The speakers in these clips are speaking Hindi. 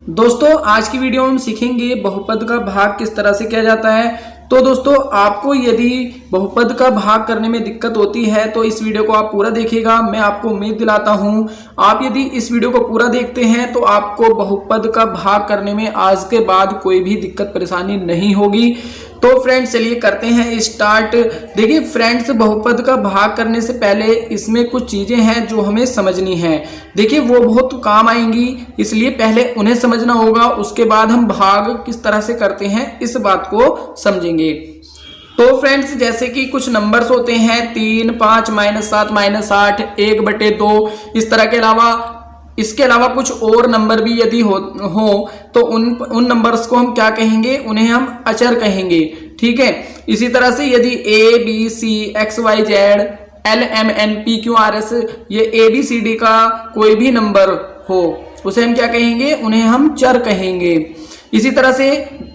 दोस्तों आज की वीडियो में हम सीखेंगे बहुपद का भाग किस तरह से किया जाता है। तो दोस्तों आपको यदि बहुपद का भाग करने में दिक्कत होती है तो इस वीडियो को आप पूरा देखिएगा। मैं आपको उम्मीद दिलाता हूं आप यदि इस वीडियो को पूरा देखते हैं तो आपको बहुपद का भाग करने में आज के बाद कोई भी दिक्कत परेशानी नहीं होगी। तो फ्रेंड्स चलिए करते हैं स्टार्ट। देखिए फ्रेंड्स, बहुपद का भाग करने से पहले इसमें कुछ चीजें हैं जो हमें समझनी है। देखिए वो बहुत काम आएंगी, इसलिए पहले उन्हें समझना होगा, उसके बाद हम भाग किस तरह से करते हैं इस बात को समझेंगे। तो फ्रेंड्स जैसे कि कुछ नंबर्स होते हैं 3, 5, -7, -8, 1/2 इस तरह के अलावा इसके अलावा कुछ और नंबर भी यदि हो तो उन नंबर्स को हम क्या कहेंगे, उन्हें हम अचर कहेंगे। ठीक है, इसी तरह से यदि ABC, XYZ, LM, NP, QRS ये ABCD का कोई भी नंबर हो उसे हम क्या कहेंगे, उन्हें हम चर कहेंगे। इसी तरह से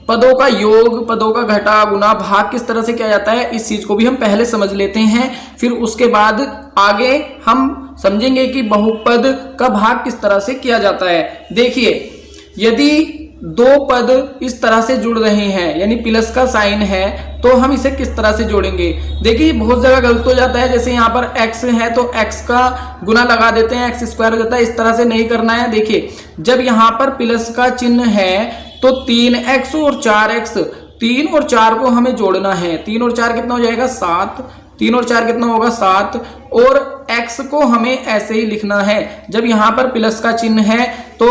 पदों का योग, पदों का घटा, गुना, भाग किस तरह से किया जाता है इस चीज को भी हम पहले समझ लेते हैं, फिर उसके बाद आगे हम समझेंगे कि बहुपद का भाग किस तरह से किया जाता है। देखिए यदि दो पद इस तरह से जुड़ रहे हैं यानी प्लस का साइन है तो हम इसे किस तरह से जोड़ेंगे। देखिए बहुत जगह गलत हो जाता है, जैसे यहाँ पर x है तो x का गुना लगा देते हैं, x² हो जाता है। इस तरह से नहीं करना है। देखिए जब यहाँ पर प्लस का चिन्ह है तो 3x और 4x, 3 और 4 को हमें जोड़ना है। 3 और 4 कितना हो जाएगा 7, 3 और 4 कितना होगा 7, और x को हमें ऐसे ही लिखना है। जब यहाँ पर प्लस का चिन्ह है तो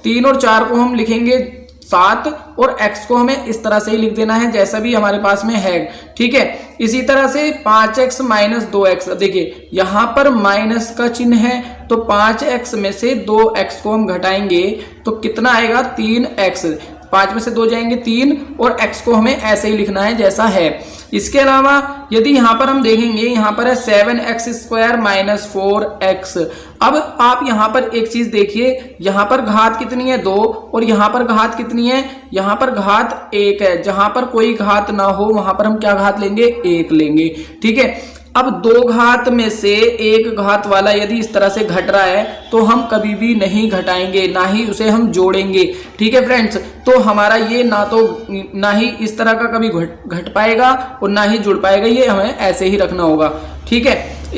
3 और 4 को हम लिखेंगे 7 और x को हमें इस तरह से ही लिख देना है जैसा भी हमारे पास में है। ठीक है, इसी तरह से 5x - 2x, देखिए यहाँ पर माइनस का चिन्ह है तो 5x में से 2x को हम घटाएंगे तो कितना आएगा 3x। 5 में से 2 जाएंगे 3 और x को हमें ऐसे ही लिखना है जैसा है। इसके अलावा यदि यहाँ पर हम देखेंगे, यहाँ पर है 7x² - 4x। अब आप यहाँ पर एक चीज देखिए, यहाँ पर घात कितनी है 2 और यहाँ पर घात कितनी है, यहाँ पर घात 1 है। जहां पर कोई घात ना हो वहां पर हम क्या घात लेंगे, 1 लेंगे। ठीक है, अब 2 घात में से 1 घात वाला यदि इस तरह से घट रहा है तो हम कभी भी नहीं घटाएंगे, ना ही उसे हम जोड़ेंगे। ठीक है फ्रेंड्स, तो हमारा ये ना ही इस तरह का कभी घट पाएगा और ना ही जुड़ पाएगा, ये हमें ऐसे ही रखना होगा। ठीक है,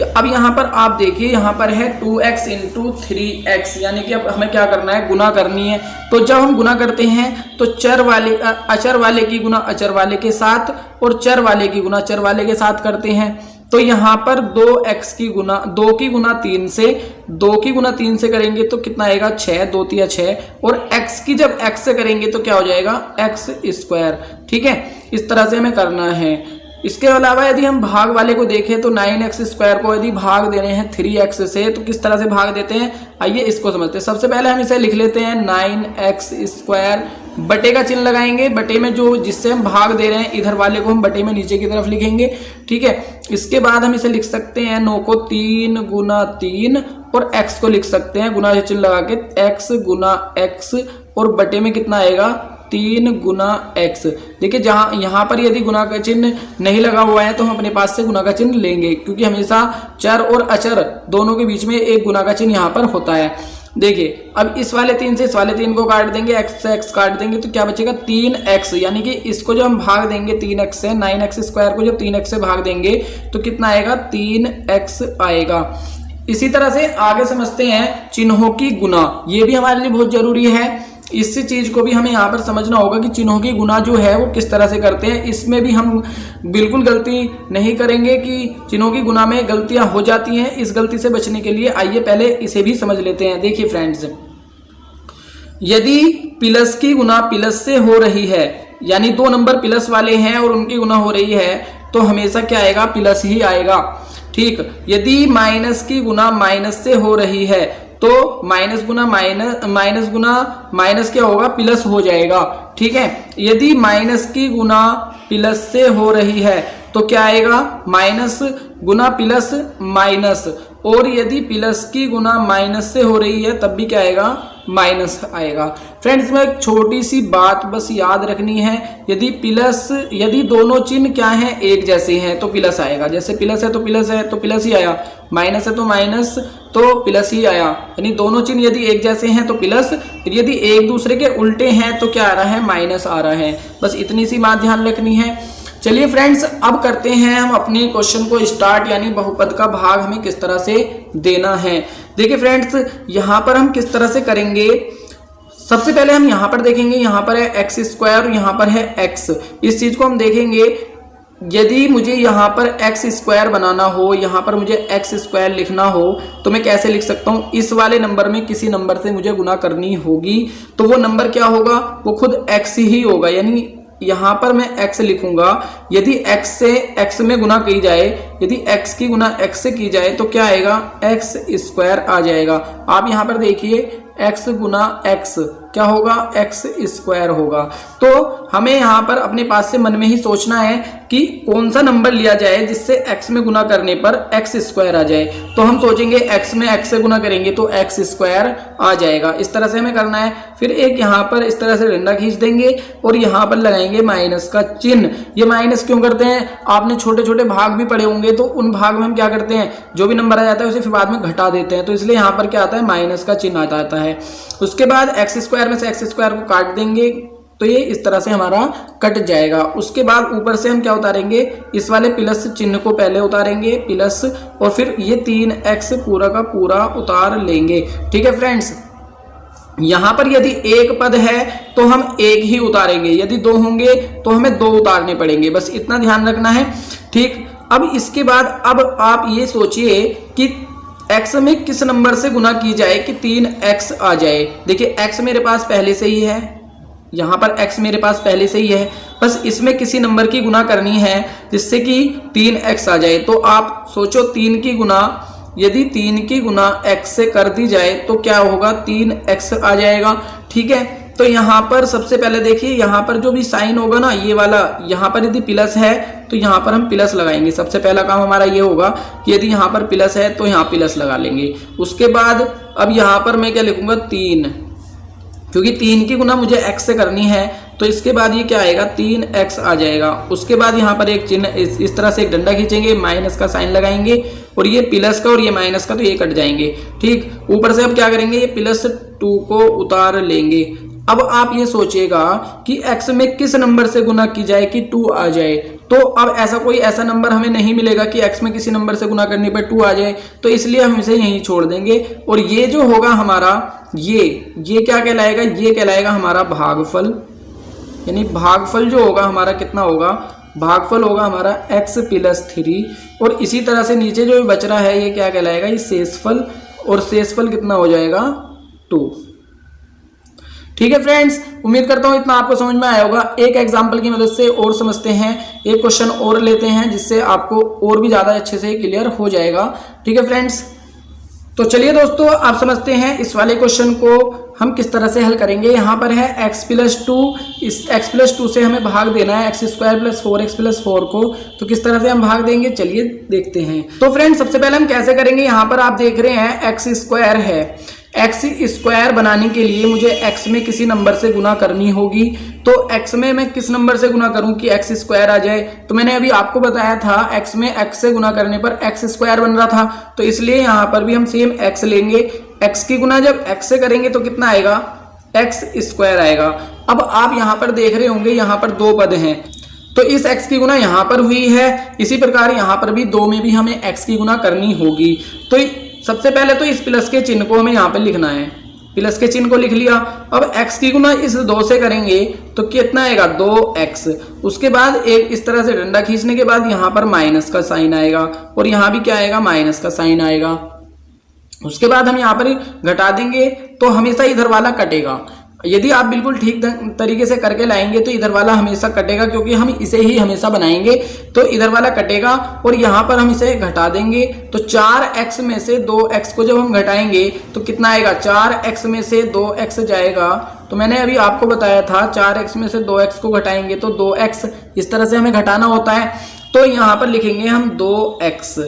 अब यहाँ पर आप देखिए, यहाँ पर है 2x × 3x, यानी कि अब हमें क्या करना है, गुना करनी है। तो जब हम गुना करते हैं तो अचर वाले की गुना अचर वाले के साथ और चर वाले की गुना चर वाले के साथ करते हैं। तो यहाँ पर 2x की गुना 2 की गुना 3 से 2 की गुना 3 से करेंगे तो कितना आएगा 6, 2 × 6, और x की जब x से करेंगे तो क्या हो जाएगा x²। ठीक है, इस तरह से हमें करना है। इसके अलावा यदि हम भाग वाले को देखें तो 9x² को यदि भाग दे रहे हैं 3x से तो किस तरह से भाग देते हैं, आइए इसको समझते हैं। सबसे पहले हम इसे लिख लेते हैं 9x², बटे का चिन्ह लगाएंगे, बटे में जो जिससे हम भाग दे रहे हैं इधर वाले को हम बटे में नीचे की तरफ लिखेंगे। ठीक है, इसके बाद हम इसे लिख सकते हैं 9 को 3 × 3 और x को लिख सकते हैं गुना चिन्ह लगा के x × x, और बटे में कितना आएगा 3 × x। देखिए जहां यहाँ पर यदि गुना का चिन्ह नहीं लगा हुआ है तो हम अपने पास से गुना का चिन्ह लेंगे, क्योंकि हमेशा चर और अचर दोनों के बीच में एक गुना का चिन्ह यहाँ पर होता है। देखिए अब इस वाले 3 से इस वाले 3 को काट देंगे, x से x काट देंगे तो क्या बचेगा 3x, यानी कि इसको जो हम भाग देंगे 3x से, 9x² को जब 3x से भाग देंगे तो कितना आएगा 3x आएगा। इसी तरह से आगे समझते हैं चिन्हों की गुना, ये भी हमारे लिए बहुत जरूरी है। इस चीज को भी हमें यहाँ पर समझना होगा कि चिन्हों की गुना जो है वो किस तरह से करते हैं। इसमें भी हम बिल्कुल गलती नहीं करेंगे कि चिन्हों की गुना में गलतियां हो जाती हैं। इस गलती से बचने के लिए आइए पहले इसे भी समझ लेते हैं। देखिए फ्रेंड्स, यदि प्लस की गुना प्लस से हो रही है, यानी 2 नंबर प्लस वाले हैं और उनकी गुना हो रही है तो हमेशा क्या आएगा, प्लस ही आएगा। ठीक, यदि माइनस की गुना माइनस से हो रही है तो माइनस गुना माइनस क्या होगा, प्लस हो जाएगा। ठीक है, यदि माइनस की गुना प्लस से हो रही है तो क्या आएगा, माइनस गुना प्लस माइनस, और यदि प्लस की गुना माइनस से हो रही है तब भी क्या आएगा, माइनस आएगा। फ्रेंड्स में एक छोटी सी बात बस याद रखनी है, यदि दोनों चिन्ह क्या हैं, एक जैसे हैं तो प्लस आएगा। जैसे प्लस है तो प्लस ही आया, माइनस है तो माइनस तो प्लस ही आया। यानी दोनों चिन्ह यदि एक जैसे हैं तो प्लस, यदि एक दूसरे के उल्टे हैं तो क्या आ रहा है, माइनस आ रहा है। बस इतनी सी बात ध्यान रखनी है। चलिए फ्रेंड्स, अब करते हैं हम अपने क्वेश्चन को स्टार्ट, यानी बहुपद का भाग हमें किस तरह से देना है। देखिए फ्रेंड्स, यहाँ पर हम किस तरह से करेंगे। सबसे पहले हम यहाँ पर देखेंगे, यहाँ पर है एक्स स्क्वायर और यहाँ पर है एक्स। इस चीज को हम देखेंगे, यदि मुझे यहाँ पर एक्स स्क्वायर बनाना हो, यहाँ पर मुझे एक्स स्क्वायर लिखना हो तो मैं कैसे लिख सकता हूँ। इस वाले नंबर में किसी नंबर से मुझे गुना करनी होगी तो वो नंबर क्या होगा, वो खुद एक्स ही होगा। यानी यहाँ पर मैं x लिखूंगा, यदि x से x में गुना की जाए, यदि x की गुना x से की जाए तो क्या आएगा, x स्क्वायर आ जाएगा। आप यहाँ पर देखिए x गुना x क्या होगा, x स्क्वायर होगा। तो हमें यहाँ पर अपने पास से मन में ही सोचना है कि कौन सा नंबर लिया जाए जिससे x में गुना करने पर x स्क्वायर आ जाए। तो हम सोचेंगे x में x से गुना करेंगे तो x स्क्वायर आ जाएगा। इस तरह से हमें करना है। फिर एक यहाँ पर इस तरह से डंडा खींच देंगे और यहाँ पर लगाएंगे माइनस का चिन्ह। ये माइनस क्यों करते हैं, आपने छोटे छोटे भाग भी पढ़े होंगे, तो उन भाग में हम क्या करते हैं, जो भी नंबर आ जाता है उसे फिर बाद में घटा देते हैं, तो इसलिए यहाँ पर क्या आता है, माइनस का चिन्ह आता है। उसके बाद एक्स स्क्वायर में से एक्स स्क्वायर को काट देंगे तो ये इस तरह से हमारा कट जाएगा। उसके बाद ऊपर से हम क्या उतारेंगे, इस वाले प्लस चिन्ह को पहले उतारेंगे प्लस, और फिर ये 3x पूरा का पूरा उतार लेंगे। ठीक है फ्रेंड्स, यहां पर यदि एक पद है तो हम एक ही उतारेंगे, यदि दो होंगे तो हमें दो उतारने पड़ेंगे। बस इतना ध्यान रखना है। ठीक, अब इसके बाद अब आप ये सोचिए कि x में किस नंबर से गुना की जाए कि 3x आ जाए। देखिए x मेरे पास पहले से ही है, यहाँ पर x मेरे पास पहले से ही है, बस इसमें किसी नंबर की गुना करनी है जिससे कि 3x आ जाए। तो आप सोचो 3 की गुना, यदि 3 की गुना x से कर दी जाए तो क्या होगा, 3x आ जाएगा। ठीक है, तो यहाँ पर सबसे पहले देखिए, यहाँ पर जो भी साइन होगा ना ये वाला, यहाँ पर यदि प्लस है तो यहाँ पर हम प्लस लगाएंगे। सबसे पहला काम हमारा ये होगा कि यदि यहाँ पर प्लस है तो यहाँ प्लस लगा लेंगे। उसके बाद अब यहाँ पर मैं क्या लिखूंगा, 3, क्योंकि 3 की गुना मुझे x से करनी है तो इसके बाद ये क्या आएगा, 3x आ जाएगा। उसके बाद यहाँ पर एक चिन्ह इस तरह से एक डंडा खींचेंगे, माइनस का साइन लगाएंगे और ये प्लस का और ये माइनस का तो ये कट जाएंगे। ठीक, ऊपर से अब क्या करेंगे, ये +2 को उतार लेंगे। अब आप ये सोचिएगा कि x में किस नंबर से गुना की जाए कि 2 आ जाए। तो अब ऐसा नंबर हमें नहीं मिलेगा कि x में किसी नंबर से गुना करने पर 2 आ जाए, तो इसलिए हम इसे यहीं छोड़ देंगे। और ये जो होगा हमारा, ये क्या कहलाएगा, ये कहलाएगा हमारा भागफल। यानी भागफल जो होगा हमारा कितना होगा, भागफल होगा हमारा x + 3। और इसी तरह से नीचे जो बच रहा है ये क्या कहलाएगा, ये शेषफल, और शेषफल कितना हो जाएगा, 2। ठीक है फ्रेंड्स, उम्मीद करता हूं इतना आपको समझ में आया होगा। एक एग्जांपल की मदद से और समझते हैं, एक क्वेश्चन और लेते हैं जिससे आपको और भी ज्यादा अच्छे से क्लियर हो जाएगा। ठीक है फ्रेंड्स, तो चलिए दोस्तों आप समझते हैं इस वाले क्वेश्चन को हम किस तरह से हल करेंगे। यहाँ पर है x + 2, इस x + 2 से हमें भाग देना है x² + 4x + 4 को। तो किस तरह से हम भाग देंगे, चलिए देखते हैं। तो फ्रेंड्स सबसे पहले हम कैसे करेंगे, यहाँ पर आप देख रहे हैं x² है, x² बनाने के लिए मुझे x में किसी नंबर से गुना करनी होगी। तो x में मैं किस नंबर से गुना करूं कि x² आ जाए। तो मैंने अभी आपको बताया था x में x से गुना करने पर x² बन रहा था, तो इसलिए यहाँ पर भी हम सेम x लेंगे। x की गुना जब x से करेंगे तो कितना आएगा, x² आएगा। अब आप यहाँ पर देख रहे होंगे यहाँ पर 2 पद हैं, तो इस x की गुना यहाँ पर हुई है, इसी प्रकार यहाँ पर भी 2 में भी हमें x की गुना करनी होगी। तो सबसे पहले तो इस प्लस के चिन्ह को हमें यहाँ पे लिखना है, प्लस के चिन्ह को लिख लिया। अब x की गुना इस 2 से करेंगे तो कितना आएगा, 2x। उसके बाद एक इस तरह से डंडा खींचने के बाद यहाँ पर माइनस का साइन आएगा और यहाँ भी क्या आएगा, माइनस का साइन आएगा। उसके बाद हम यहाँ पर घटा देंगे तो हमेशा इधर वाला कटेगा। यदि आप बिल्कुल ठीक तरीके से करके लाएंगे तो इधर वाला हमेशा कटेगा, क्योंकि हम इसे ही हमेशा बनाएंगे, तो इधर वाला कटेगा। और यहाँ पर हम इसे घटा देंगे तो 4x में से 2x को जब हम घटाएंगे तो कितना आएगा, 4x में से 2x जाएगा। तो मैंने अभी आपको बताया था 4x में से 2x को घटाएंगे तो 2x, इस तरह से हमें घटाना होता है। तो यहाँ पर लिखेंगे हम 2x।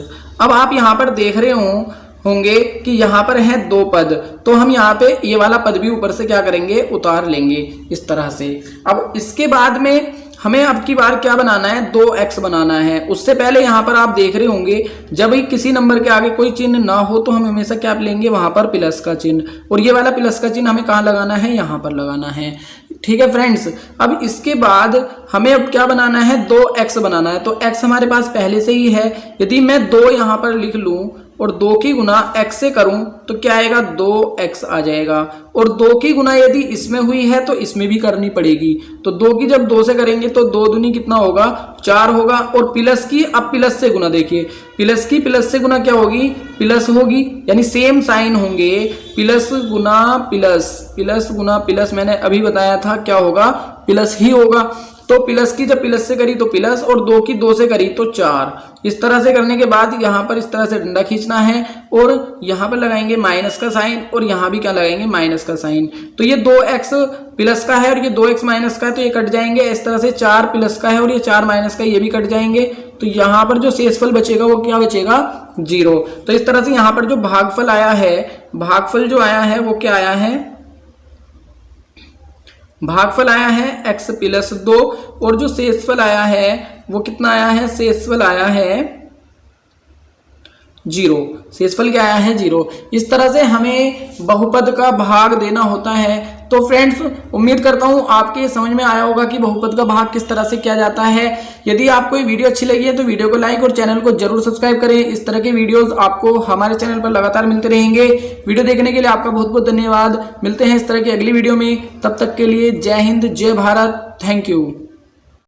अब आप यहाँ पर देख रहे हो होंगे कि यहाँ पर है 2 पद, तो हम यहाँ पे ये वाला पद भी ऊपर से क्या करेंगे, उतार लेंगे इस तरह से। अब इसके बाद में हमें अब की बार क्या बनाना है, 2x बनाना है। उससे पहले यहाँ पर आप देख रहे होंगे जब भी किसी नंबर के आगे कोई चिन्ह ना हो तो हम हमेशा क्या लेंगे, वहां पर प्लस का चिन्ह, और ये वाला प्लस का चिन्ह हमें कहाँ लगाना है, यहाँ पर लगाना है। ठीक है फ्रेंड्स, अब इसके बाद हमें अब क्या बनाना है, 2x बनाना है। तो x हमारे पास पहले से ही है, यदि मैं 2 यहाँ पर लिख लूं और 2 की गुना x से करूं तो क्या आएगा, 2x आ जाएगा। और 2 की गुना यदि इसमें हुई है तो इसमें भी करनी पड़ेगी। तो 2 की जब 2 से करेंगे तो 2 दूनी कितना होगा, 4 होगा। और प्लस की अब प्लस से गुना, देखिए प्लस की प्लस से गुना क्या होगी, प्लस होगी, यानी सेम साइन होंगे, प्लस गुना प्लस, प्लस गुना प्लस, मैंने अभी बताया था क्या होगा, प्लस ही होगा। तो प्लस की जब प्लस से करी तो प्लस, और 2 की 2 से करी तो 4। इस तरह से करने के बाद यहाँ पर इस तरह से डंडा खींचना है और यहाँ पर लगाएंगे माइनस का साइन, और यहाँ भी क्या लगाएंगे, माइनस का साइन। तो ये 2x प्लस का है और ये 2x माइनस का है, तो ये कट जाएंगे। इस तरह से 4 प्लस का है और ये 4 माइनस का, ये भी कट जाएंगे। तो यहाँ पर जो शेषफल बचेगा वो क्या बचेगा, 0। तो इस तरह से यहाँ पर जो भागफल आया है, भागफल जो आया है वो क्या आया है, भागफल आया है x प्लस 2, और जो शेषफल आया है वो कितना आया है, शेषफल आया है 0। शेषफल क्या आया है, 0। इस तरह से हमें बहुपद का भाग देना होता है। तो फ्रेंड्स उम्मीद करता हूं आपके समझ में आया होगा कि बहुपद का भाग किस तरह से किया जाता है। यदि आपको ये वीडियो अच्छी लगी है तो वीडियो को लाइक और चैनल को जरूर सब्सक्राइब करें। इस तरह के वीडियोस आपको हमारे चैनल पर लगातार मिलते रहेंगे। वीडियो देखने के लिए आपका बहुत बहुत धन्यवाद। मिलते हैं इस तरह की अगली वीडियो में, तब तक के लिए जय हिंद, जय भारत, थैंक यू।